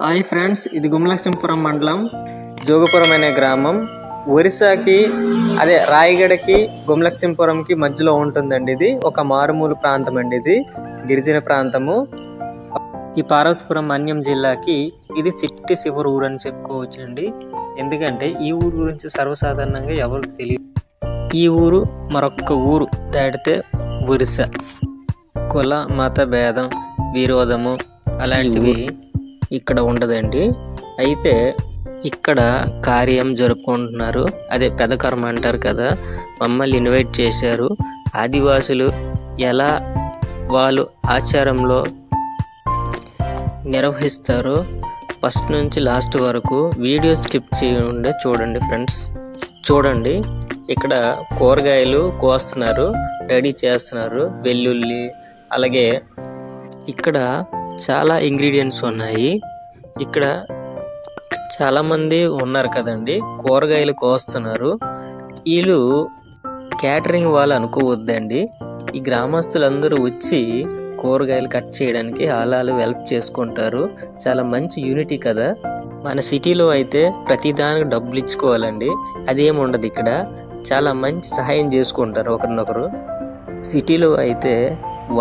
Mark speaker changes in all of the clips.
Speaker 1: Hi friends, ఇది గుమలక్ష్మీపురం మండలం జోగపురం అనే గ్రామం. ఒరిస్సాకి అదే రాయగడకి గుమలక్ష్మీపురంకి మధ్యలో ఉంటుందండి. ఇది ఒక మారుమూల ప్రాంతం అండి, ఇది గిరిజన ప్రాంతము. ఈ పార్వతీపురం మన్యం జిల్లాకి ఇది చిట్టి శివరు ఊరు అని చెప్పుకోవచ్చండి. ఎందుకంటే ఈ ఊరు గురించి సర్వసాధారణంగా ఎవరికి తెలియదు. ఈ ఊరు మరొక్క ఊరు దాటితే ఒరిస్సా. కుల మత భేదం విరోధము అలాంటివి ఇక్కడ ఉండదండి. అయితే ఇక్కడ కార్యం జరుపుకుంటున్నారు, అదే పెదకర్మ అంటారు కదా. మమ్మల్ని ఇన్వైట్ చేశారు. ఆదివాసులు ఎలా వాళ్ళు ఆచారంలో నిర్వహిస్తారో ఫస్ట్ నుంచి లాస్ట్ వరకు వీడియో స్కిప్ చేయకుండా చూడండి ఫ్రెండ్స్. చూడండి, ఇక్కడ కూరగాయలు కోస్తున్నారు, రెడీ చేస్తున్నారు. వెల్లుల్లి, అలాగే ఇక్కడ చాలా ఇంగ్రీడియంట్స్ ఉన్నాయి. ఇక్కడ చాలామంది ఉన్నారు కదండి, కూరగాయలు కోస్తున్నారు. వీళ్ళు క్యాటరింగ్ వాళ్ళు అనుకోవద్దండి. ఈ గ్రామస్తులందరూ వచ్చి కూరగాయలు కట్ చేయడానికి వాళ్ళు హెల్ప్ చేసుకుంటారు. చాలా మంచి యూనిటీ కదా. మన సిటీలో అయితే ప్రతిదానికి డబ్బులు ఇచ్చుకోవాలండి, అదేమి ఉండదు. ఇక్కడ చాలా మంచి సహాయం చేసుకుంటారు ఒకరినొకరు. సిటీలో అయితే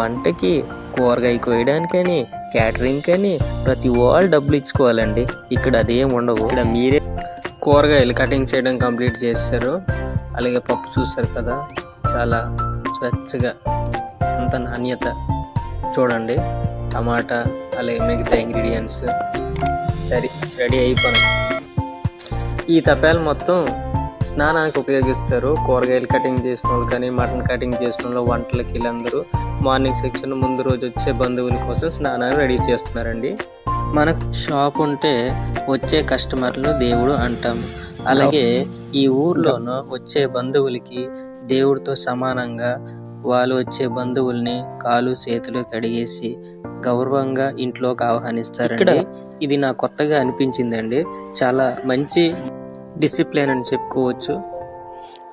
Speaker 1: వంటకి, కూరగాయ కోయడానికని, క్యాటరింగ్ కానీ ప్రతి వాళ్ళు డబ్బులు ఇచ్చుకోవాలండి. ఇక్కడ అదేం ఉండవు. ఇక్కడ మీరే కూరగాయలు కటింగ్ చేయడం కంప్లీట్ చేస్తారు. అలాగే పప్పు చూస్తారు కదా, చాలా స్వచ్ఛగా, అంత నాణ్యత. చూడండి, టమాటా అలాగే మిగతా ఇంగ్రీడియంట్స్ సరే రెడీ అయిపోయినాయి. ఈ తపాలు మొత్తం స్నానానికి ఉపయోగిస్తారు. కూరగాయలు కటింగ్ చేసిన వాళ్ళు కానీ, మటన్ కటింగ్ చేసిన వాళ్ళు, వంటలకి వీళ్ళందరూ మార్నింగ్ సెక్షన్ ముందు రోజు వచ్చే బంధువుల కోసం స్నానాన్ని రెడీ చేస్తున్నారండి. మనకు షాప్ ఉంటే వచ్చే కస్టమర్లు దేవుడు అంటాము. అలాగే ఈ ఊర్లోనూ వచ్చే బంధువులకి దేవుడితో సమానంగా వాళ్ళు వచ్చే బంధువుల్ని కాలు చేతులు కడిగేసి గౌరవంగా ఇంట్లోకి ఆహ్వానిస్తారండి. ఇది నా కొత్తగా అనిపించిందండి. చాలా మంచి డిసిప్లిన్ అని చెప్పుకోవచ్చు.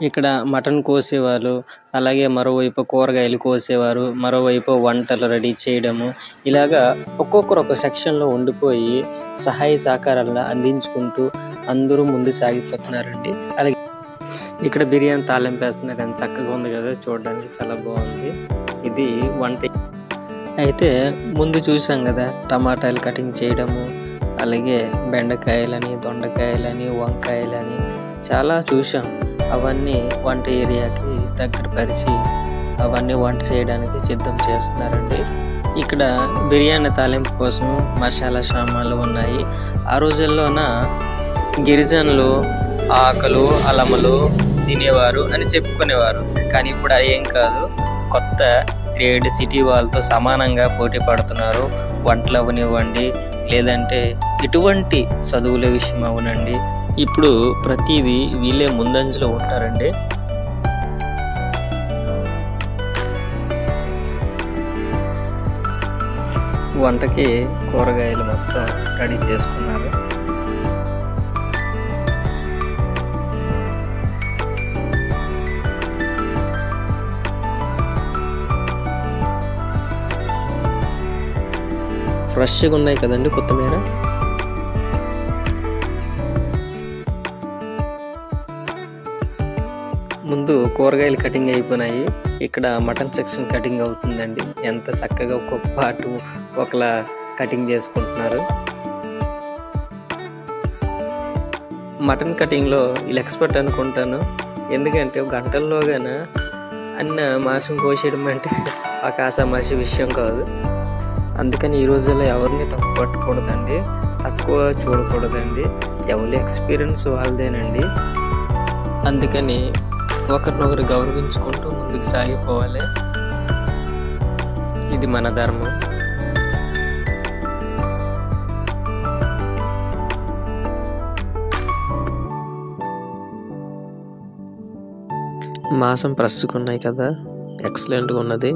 Speaker 1: ఇక్కడ మటన్ కోసేవారు, అలాగే మరోవైపు కూరగాయలు కోసేవారు, మరోవైపు వంటలు రెడీ చేయడము, ఇలాగా ఒక్కొక్కరు ఒక సెక్షన్లో ఉండిపోయి సహాయ సహకారాలను అందించుకుంటూ అందరూ ముందు సాగిపోతున్నారండి. అలాగే ఇక్కడ బిర్యానీ తాలింపు వేస్తున్నారు, ఎంత చక్కగా ఉంది కదా, చూడడానికి చాలా బాగుంది. ఇది వంట. అయితే ముందు చూసాం కదా టమాటాలు కటింగ్ చేయడము, అలాగే బెండకాయలని, దొండకాయలని, వంకాయలని చాలా చూసాం. అవన్నీ వంట ఏరియాకి దగ్గర పరిచి అవన్నీ వంట చేయడానికి సిద్ధం చేస్తున్నారండి. ఇక్కడ బిర్యానీ తాలింపు కోసం మసాలా సామాన్లు ఉన్నాయి. ఆ రోజుల్లోన గిరిజనులు ఆకలు అలములు తినేవారు అని చెప్పుకునేవారు. కానీ ఇప్పుడు అది ఏం కాదు, కొత్త గ్రేడ్ సిటీ వాళ్ళతో సమానంగా పోటీ పడుతున్నారు. వంటలు అవనివ్వండి, లేదంటే ఎటువంటి చదువుల విషయం అవునండి, ఇప్పుడు ప్రతిదీ వీళ్ళే ముందంజలో ఉంటారండి. వంటకి కూరగాయలు మొత్తం రెడీ చేసుకున్నారు. ఫ్రెష్గా ఉన్నాయి కదండి, కొత్తిమీర. ముందు కూరగాయలు కటింగ్ అయిపోయినాయి. ఇక్కడ మటన్ సెక్షన్ కటింగ్ అవుతుందండి. ఎంత చక్కగా ఒక్కొక్క పార్ట్ ఒకలా కటింగ్ చేసుకుంటున్నారు. మటన్ కటింగ్లో వీళ్ళు ఎక్స్పర్ట్ అనుకుంటాను. ఎందుకంటే గంటల్లోగాన అన్న మాంసం కోసేయడం అంటే ఒక ఆసామాసి విషయం కాదు. అందుకని ఈ రోజుల్లో ఎవరిని తప్పు పట్టకూడదండి, తక్కువ చూడకూడదండి. ఎవరి ఎక్స్పీరియన్స్ వాళ్ళదేనండి. అందుకని ఒకరినొకరు గౌరవించుకుంటూ ముందుకు సాగిపోవాలి. ఇది మన ధర్మం. మాంసం ఫ్రెష్గా ఉన్నాయి కదా, ఎక్సలెంట్గా ఉన్నది.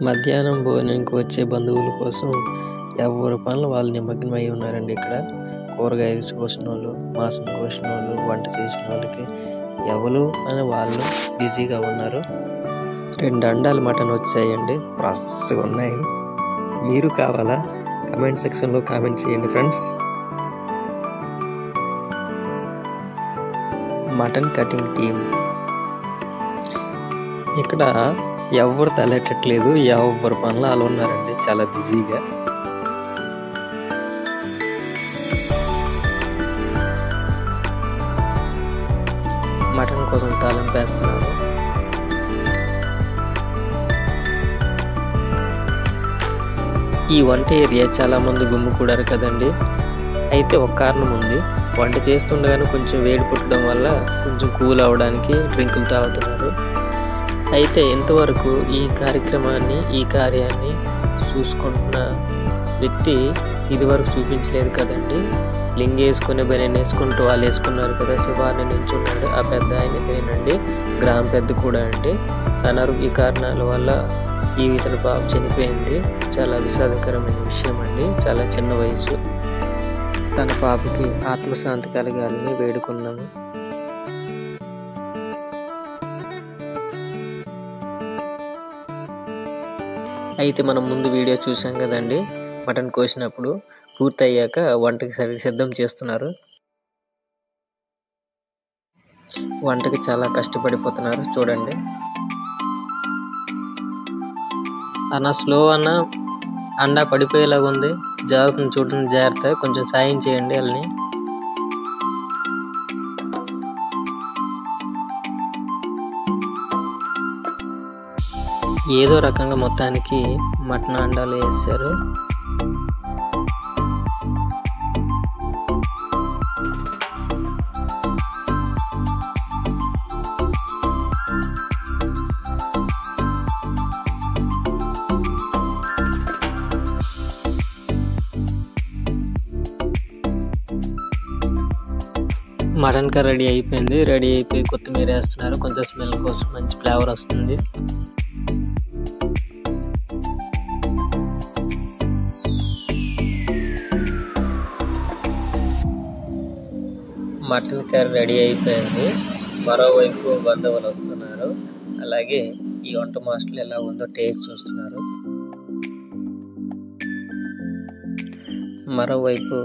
Speaker 1: మధ్యాహ్నం భోజనానికి వచ్చే బంధువుల కోసం ఎవరి పనులు వాళ్ళు నిమగ్నమై ఉన్నారండి. ఇక్కడ కూరగాయలు కోసిన వాళ్ళు, మాంసం కోసిన వాళ్ళు, వంట చేసిన వాళ్ళకి ఎవరు అని వాళ్ళు బిజీగా ఉన్నారు. 2 అండాలు మటన్ వచ్చాయండి, ఫ్రెష్గా ఉన్నాయి. మీరు కావాలా? కమెంట్ సెక్షన్లో కామెంట్ చేయండి ఫ్రెండ్స్. మటన్ కటింగ్ టీమ్ ఇక్కడ ఎవరు తలెట్టట్లేదు, ఎవరు పనులు వాళ్ళు ఉన్నారండి, చాలా బిజీగా. మటన్ కోసం తాలింపు వేస్తున్నారు. ఈ వంట ఏరియా చాలా మంది గుమ్ముకూడారు కదండి. అయితే ఒక కారణం ఉంది, వంట చేస్తుండగానే కొంచెం వేడి పుట్టడం వల్ల కొంచెం కూల్ అవ్వడానికి డ్రింకులు తాగుతున్నారు. అయితే ఇంతవరకు ఈ కార్యాన్ని చూసుకుంటున్న వ్యక్తి ఇదివరకు చూపించలేదు కదండి. లింగ్ వేసుకుని బనీన్ వేసుకుంటూ వాళ్ళు వేసుకున్నారు కదా, శివాన్ని నించున్నాడు. ఆ పెద్ద ఆయనకేనండి, గ్రామ పెద్ద కూడా అండి. ఈ కారణాల వల్ల ఇతని పాప చనిపోయింది. చాలా విషాదకరమైన విషయం అండి. చాలా చిన్న వయసు. తన పాపకి ఆత్మశాంతి కలగాలని వేడుకున్నాము. అయితే మనం ముందు వీడియో చూసాం కదండి, మటన్ కోసినప్పుడు పూర్తయ్యాక వంటకి సిద్ధం చేస్తున్నారు. వంటకి చాలా కష్టపడిపోతున్నారు చూడండి. అన్న స్లో అన్న, అండా పడిపోయేలాగా ఉంది, జాగ్రత్త చూడండి, జాగ్రత్త, కొంచెం సాయం చేయండి వాళ్ళని. ఏదో రకంగా మొత్తానికి మటన్ అండాలు వేసారు. మటన్ కర్రీ రెడీ అయిపోయింది. రెడీ అయిపోయి కొత్తిమీర వేస్తున్నారు, కొంచెం స్మెల్ కోసం, మంచి ఫ్లేవర్ వస్తుంది. మటన్ కర్రీ రెడీ అయిపోయింది. మరోవైపు బంధువులు వస్తున్నారు. అలాగే ఈ వంట మాస్టర్లు ఎలా ఉందో టేస్ట్ చూస్తున్నారు. మరోవైపు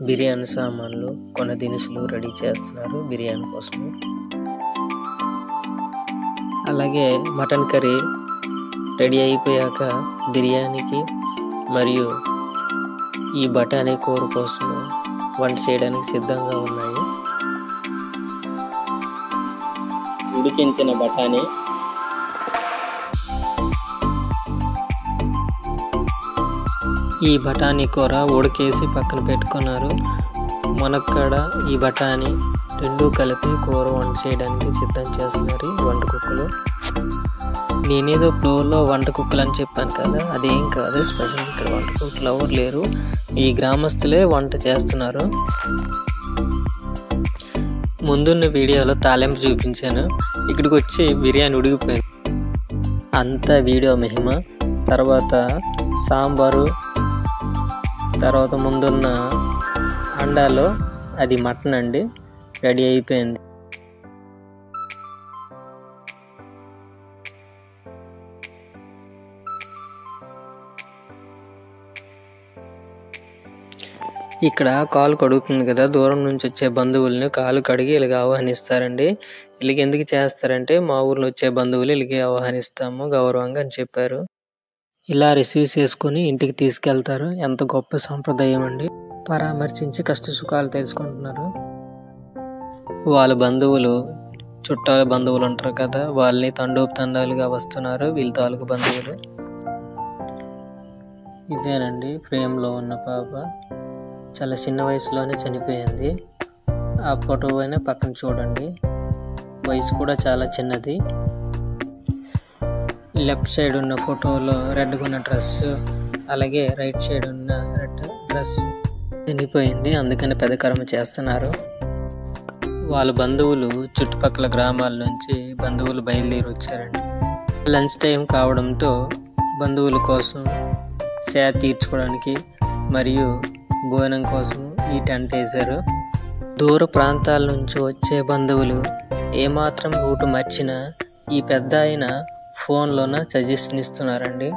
Speaker 1: బిర్యానీ సామాన్లు, కొన్ని దినుసులు రెడీ చేస్తున్నారు బిర్యానీ కోసం. అలాగే మటన్ కర్రీ రెడీ అయిపోయాక బిర్యానీకి మరియు ఈ బఠానీ కూర కోసం వంట చేయడానికి సిద్ధంగా ఉన్నాయి. ఉడికించిన బఠానీ, ఈ బఠానీ కూర ఉడికేసి పక్కన పెట్టుకున్నారు. మునక్కాడ, ఈ బఠానీ రెండు కలిపి కూర వంట చేయడానికి సిద్ధం చేస్తున్నారు వంట కుక్కలు. నేనేదో ఫ్లోర్లో వంట కుక్కలు అని చెప్పాను కదా, అదేం కాదు. స్పెషల్ ఇక్కడ వంట కుక్కలు ఎవరు లేరు, ఈ గ్రామస్తులే వంట చేస్తున్నారు. ముందున్న వీడియోలో తాలింపు చూపించాను, ఇక్కడికి వచ్చి బిర్యానీ ఉడికిపోయింది. అంతా వీడియో మహిమ. తర్వాత సాంబారు, తర్వాత ముందున్న అండాలో అది మటన్ అండి, రెడీ అయిపోయింది. ఇక్కడ కాలు కడుగుతుంది కదా, దూరం నుంచి వచ్చే బంధువుల్ని కాలు కడిగి ఇలాగ ఆహ్వానిస్తారండి. వీళ్ళకి ఎందుకు చేస్తారంటే, మా ఊర్లో వచ్చే బంధువులు వీళ్ళకి ఆహ్వానిస్తాము గౌరవంగా అని చెప్పారు. ఇలా రిసీవ్ చేసుకుని ఇంటికి తీసుకెళ్తారు. ఎంత గొప్ప సాంప్రదాయం అండి. పరామర్శించి కష్ట సుఖాలు తెలుసుకుంటున్నారు. వాళ్ళ బంధువులు, చుట్టాల బంధువులు ఉంటారు కదా, వాళ్ళని తండోపతండాలుగా వస్తున్నారు వీళ్ళ తాలూకు బంధువులు. ఇదేనండి ఫ్రేమ్లో ఉన్న పాప, చాలా చిన్న వయసులోనే చనిపోయింది. ఆ ఫోటో అయినా పక్కన చూడండి, వయసు కూడా చాలా చిన్నది. లెఫ్ట్ సైడ్ ఉన్న ఫోటోలో రెడ్గా ఉన్న డ్రెస్, అలాగే రైట్ సైడ్ ఉన్న రెడ్ డ్రెస్ చనిపోయింది, అందుకని పెద్ద కర్మ చేస్తున్నారు. వాళ్ళ బంధువులు చుట్టుపక్కల గ్రామాల నుంచి బంధువులు బయలుదేరి వచ్చారండి. లంచ్ టైం కావడంతో బంధువుల కోసం సేద తీర్చుకోవడానికి మరియు భోజనం కోసం ఈ టెంట్ వేశారు. దూర ప్రాంతాల నుంచి వచ్చే బంధువులు ఏమాత్రం రూటు మర్చినా ఈ పెద్ద ఆయన ఫోన్లోన సజెషన్ ఇస్తున్నారండి.